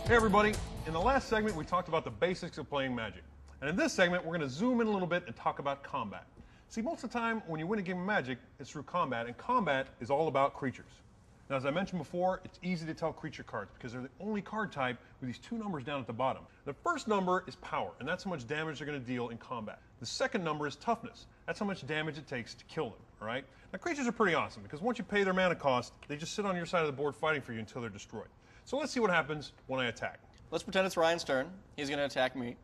Hey everybody, in the last segment we talked about the basics of playing Magic. And in this segment we're going to zoom in a little bit and talk about combat. See, most of the time when you win a game of Magic, it's through combat, and combat is all about creatures. Now, as I mentioned before, it's easy to tell creature cards because they're the only card type with these two numbers down at the bottom. The first number is power, and that's how much damage they're going to deal in combat. The second number is toughness. That's how much damage it takes to kill them, all right? Now, creatures are pretty awesome because once you pay their mana cost, they just sit on your side of the board fighting for you until they're destroyed. So let's see what happens when I attack. Let's pretend it's Ryan's turn. He's going to attack me.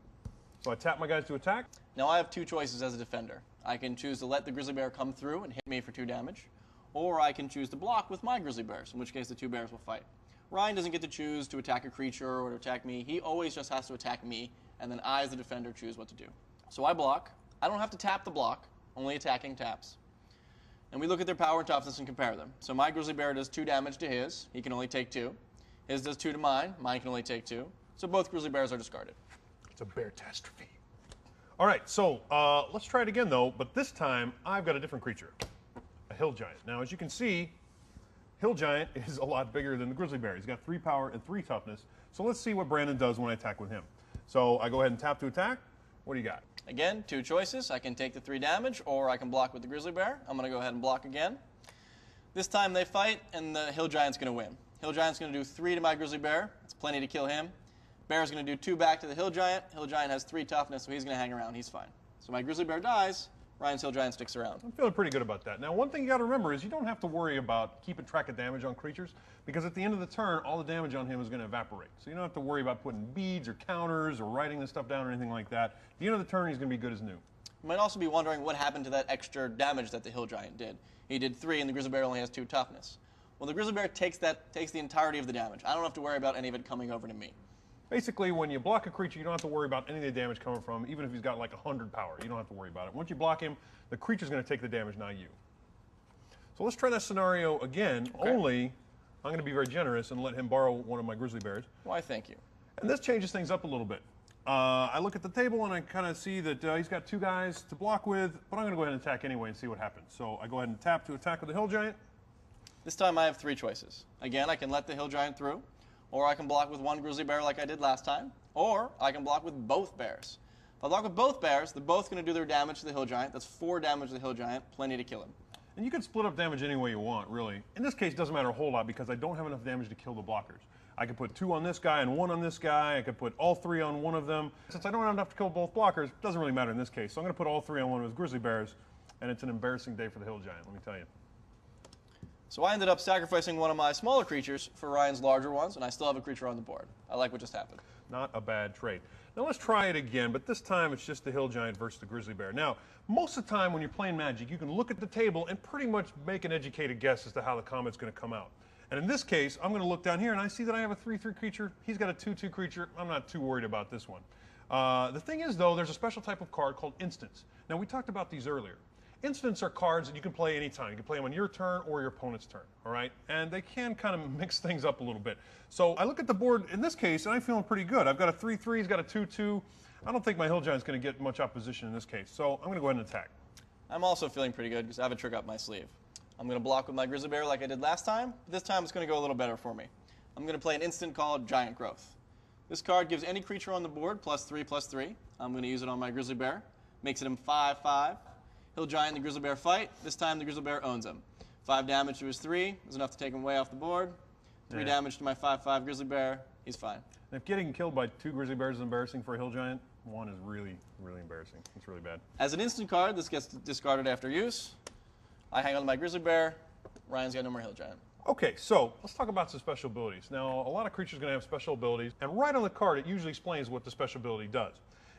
So I tap my guys to attack. Now I have two choices as a defender. I can choose to let the Grizzly Bear come through and hit me for 2 damage, or I can choose to block with my Grizzly Bears, in which case the 2 bears will fight. Ryan doesn't get to choose to attack a creature or to attack me. He always just has to attack me, and then I, as the defender, choose what to do. So I block. I don't have to tap the block, only attacking taps. And we look at their power and toughness and compare them. So my Grizzly Bear does 2 damage to his. He can only take 2. His does 2 to mine. Mine can only take 2. So both Grizzly Bears are discarded. It's a bear-tastrophe. All right, so let's try it again, though, but this time I've got a different creature, a Hill Giant. Now, as you can see, Hill Giant is a lot bigger than the Grizzly Bear. He's got 3 power and 3 toughness. So let's see what Brandon does when I attack with him. So I go ahead and tap to attack. What do you got? Again, 2 choices. I can take the 3 damage, or I can block with the Grizzly Bear. I'm going to go ahead and block again. This time they fight, and the Hill Giant's going to win. Hill Giant's going to do 3 to my Grizzly Bear. It's plenty to kill him. Bear's going to do 2 back to the Hill Giant. Hill Giant has 3 toughness, so he's going to hang around. He's fine. So my Grizzly Bear dies. Ryan's Hill Giant sticks around. I'm feeling pretty good about that. Now, one thing you got to remember is you don't have to worry about keeping track of damage on creatures, because at the end of the turn, all the damage on him is going to evaporate. So you don't have to worry about putting beads or counters or writing this stuff down or anything like that. At the end of the turn, he's going to be good as new. You might also be wondering what happened to that extra damage that the Hill Giant did. He did 3, and the Grizzly Bear only has 2 toughness. Well, the Grizzly Bear takes the entirety of the damage. I don't have to worry about any of it coming over to me. Basically, when you block a creature, you don't have to worry about any of the damage coming from him, even if he's got like 100 power. You don't have to worry about it. Once you block him, the creature's going to take the damage, not you. So let's try that scenario again, Okay. only I'm going to be very generous and let him borrow one of my Grizzly Bears. Why, thank you. And this changes things up a little bit. I look at the table and I kind of see that he's got 2 guys to block with, but I'm going to go ahead and attack anyway and see what happens. So I go ahead and tap to attack with the Hill Giant. This time I have 3 choices. Again, I can let the Hill Giant through, or I can block with 1 Grizzly Bear like I did last time, or I can block with both bears. If I block with both bears, they're both going to do their damage to the Hill Giant. That's 4 damage to the Hill Giant, plenty to kill him. And you can split up damage any way you want, really. In this case, it doesn't matter a whole lot because I don't have enough damage to kill the blockers. I could put 2 on this guy and 1 on this guy. I could put all 3 on one of them. Since I don't have enough to kill both blockers, it doesn't really matter in this case. So I'm going to put all 3 on one of his Grizzly Bears, and it's an embarrassing day for the Hill Giant, let me tell you. So I ended up sacrificing one of my smaller creatures for Ryan's larger ones, and I still have a creature on the board. I like what just happened. Not a bad trade. Now let's try it again, but this time it's just the Hill Giant versus the Grizzly Bear. Now, most of the time when you're playing Magic, you can look at the table and pretty much make an educated guess as to how the combat's going to come out. And in this case, I'm going to look down here and I see that I have a 3/3 creature. He's got a 2/2 creature. I'm not too worried about this one. The thing is, though, there's a special type of card called Instants. Now, we talked about these earlier. Instants are cards that you can play anytime. You can play them on your turn or your opponent's turn, all right? And they can kind of mix things up a little bit. So I look at the board in this case, and I'm feeling pretty good. I've got a 3/3, he's got a 2/2. I don't think my Hill Giant's going to get much opposition in this case, so I'm going to go ahead and attack. I'm also feeling pretty good because I have a trick up my sleeve. I'm going to block with my Grizzly Bear like I did last time, but this time it's going to go a little better for me. I'm going to play an instant called Giant Growth. This card gives any creature on the board +3/+3. I'm going to use it on my Grizzly Bear. Makes it him 5/5. Hill Giant and the Grizzly Bear fight. This time the Grizzly Bear owns him. 5 damage to his 3 is enough to take him way off the board. 3 damage to my 5/5 Grizzly Bear. He's fine. And if getting killed by 2 Grizzly Bears is embarrassing for a Hill Giant, 1 is really, really embarrassing. It's really bad. As an instant card, this gets discarded after use. I hang on to my Grizzly Bear. Ryan's got no more Hill Giant. Okay, so let's talk about some special abilities. Now, a lot of creatures are going to have special abilities, and right on the card it usually explains what the special ability does.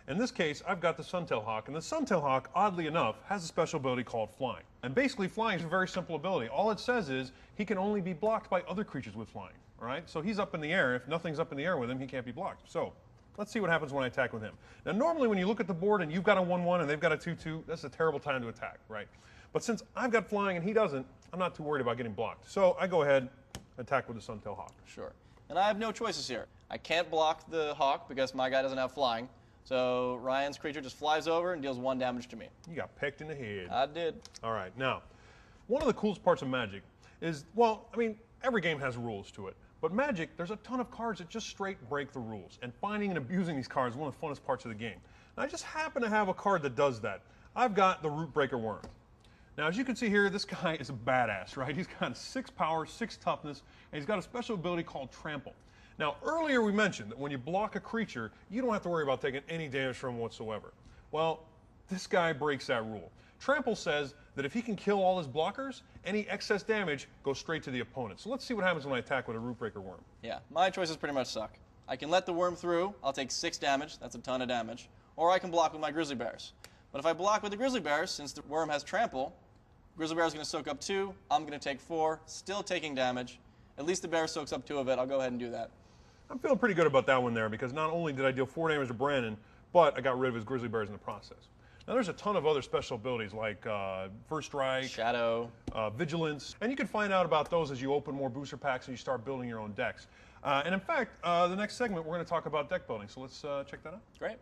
In this case, I've got the Suntail Hawk, and the Suntail Hawk, oddly enough, has a special ability called Flying. And basically, flying is a very simple ability. All it says is he can only be blocked by other creatures with flying, all right? So he's up in the air. If nothing's up in the air with him, he can't be blocked. So let's see what happens when I attack with him. Now, normally when you look at the board and you've got a 1/1 and they've got a 2/2, that's a terrible time to attack, right? But since I've got flying and he doesn't, I'm not too worried about getting blocked. So I go ahead, attack with the Suntail Hawk. Sure. And I have no choices here. I can't block the Hawk because my guy doesn't have flying. So Ryan's creature just flies over and deals 1 damage to me. You got pecked in the head. I did. All right. Now, one of the coolest parts of Magic is, well, I mean, every game has rules to it. But Magic, there's a ton of cards that just straight break the rules, and finding and abusing these cards is one of the funnest parts of the game. Now, I just happen to have a card that does that. I've got the Rootbreaker Worm. Now, as you can see here, this guy is a badass, right? He's got 6 power, 6 toughness, and he's got a special ability called Trample. Now, earlier we mentioned that when you block a creature, you don't have to worry about taking any damage from him whatsoever. Well, this guy breaks that rule. Trample says that if he can kill all his blockers, any excess damage goes straight to the opponent. So let's see what happens when I attack with a Rootbreaker Worm. Yeah, my choices pretty much suck. I can let the worm through, I'll take 6 damage, that's a ton of damage, or I can block with my Grizzly Bears. But if I block with the Grizzly Bears, since the worm has Trample, Grizzly Bear is going to soak up 2, I'm going to take 4, still taking damage. At least the bear soaks up 2 of it, I'll go ahead and do that. I'm feeling pretty good about that one there because not only did I deal 4 damage to Brandon, but I got rid of his Grizzly Bears in the process. Now there's a ton of other special abilities like First Strike, Shadow, Vigilance, and you can find out about those as you open more booster packs and you start building your own decks. And in fact, the next segment we're going to talk about deck building, so let's check that out. Great.